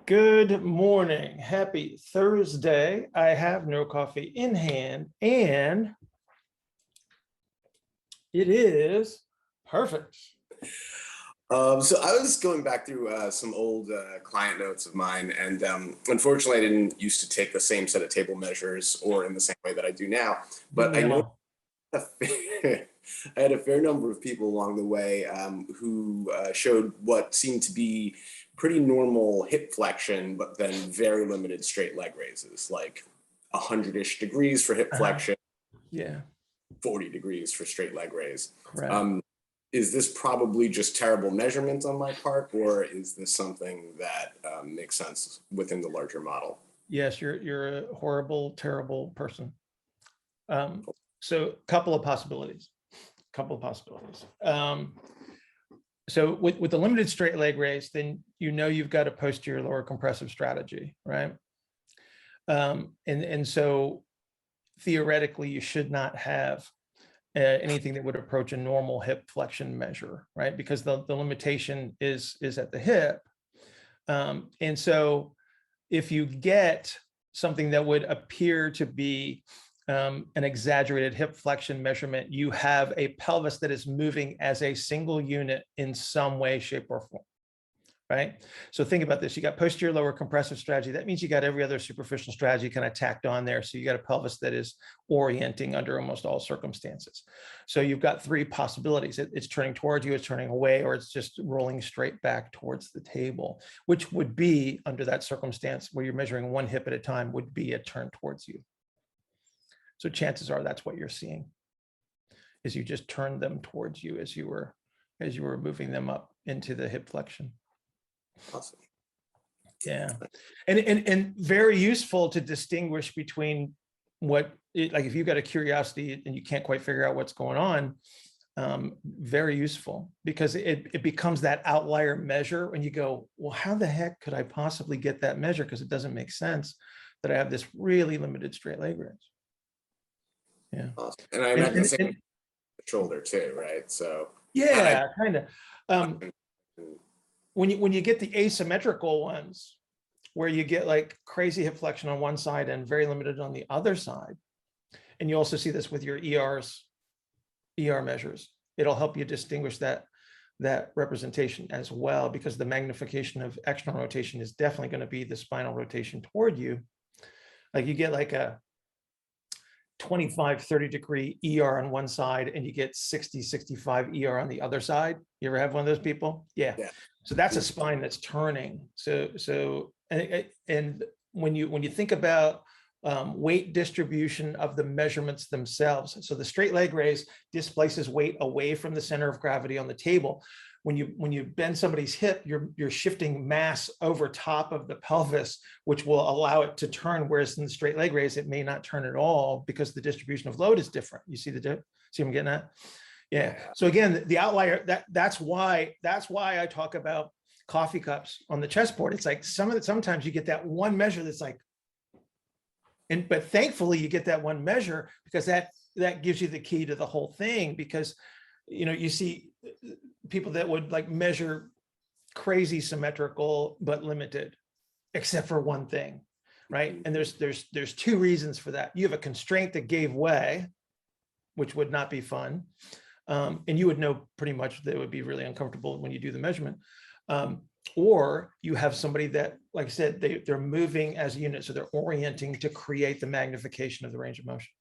Good morning. Happy Thursday. I have no coffee in hand, and it is perfect. So I was going back through some old client notes of mine, and unfortunately, I didn't used to take the same set of table measures or in the same way that I do now. But I know I had a fair number of people along the way who showed what seemed to be pretty normal hip flexion, but then very limited straight leg raises, like 100-ish degrees for hip flexion, Yeah, 40 degrees for straight leg raise. correct. Is this probably just terrible measurement on my part, or is this something that makes sense within the larger model? Yes, you're a horrible, terrible person. So couple of possibilities. So with the limited straight leg raise, then you've got a posterior lower compressive strategy, right? And so theoretically, you should not have anything that would approach a normal hip flexion measure, right? Because the limitation is at the hip. And so if you get something that would appear to be an exaggerated hip flexion measurement, you have a pelvis that is moving as a single unit in some way, shape, or form, right? So think about this. You got posterior lower compressive strategy. That means you got every other superficial strategy kind of tacked on there. So you got a pelvis that is orienting under almost all circumstances. So you've got three possibilities. It's turning towards you, it's turning away, or it's just rolling straight back towards the table, which would be, under that circumstance where you're measuring one hip at a time, would be a turn towards you. So chances are that's what you're seeing, is you just turned them towards you as you were moving them up into the hip flexion. Awesome. Yeah, and very useful to distinguish between like if you've got a curiosity and you can't quite figure out what's going on, very useful, because it becomes that outlier measure when you go, well, how the heck could I possibly get that measure? Because it doesn't make sense that I have this really limited straight leg raise. Yeah. Awesome. And I imagine the same shoulder too, right? So yeah, kind of. When you get the asymmetrical ones, where you get like crazy hip flexion on one side and very limited on the other side, and you also see this with your ER measures, it'll help you distinguish that representation as well, because the magnification of external rotation is definitely going to be the spinal rotation toward you. Like you get like a 25-30 degree ER on one side and you get 60-65 ER on the other side. You ever have one of those people? Yeah. So that's a spine that's turning. So and when you think about weight distribution of the measurements themselves, so the straight leg raise displaces weight away from the center of gravity on the table. When you bend somebody's hip, you're shifting mass over top of the pelvis, which will allow it to turn. Whereas in the straight leg raise, it may not turn at all because the distribution of load is different. You see see what I'm getting at? Yeah. So again, the outlier, that's why I talk about coffee cups on the chessboard. It's like sometimes you get that one measure that's like, but thankfully you get that one measure, because that gives you the key to the whole thing. Because you see people that would like measure crazy symmetrical but limited, except for one thing, right? And there's two reasons for that. You have a constraint that gave way, which would not be fun, and you would know pretty much that it would be really uncomfortable when you do the measurement, or you have somebody that, like I said, they're moving as a unit, so they're orienting to create the magnification of the range of motion.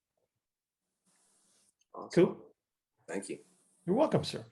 Awesome. Cool. Thank you. You're welcome, sir.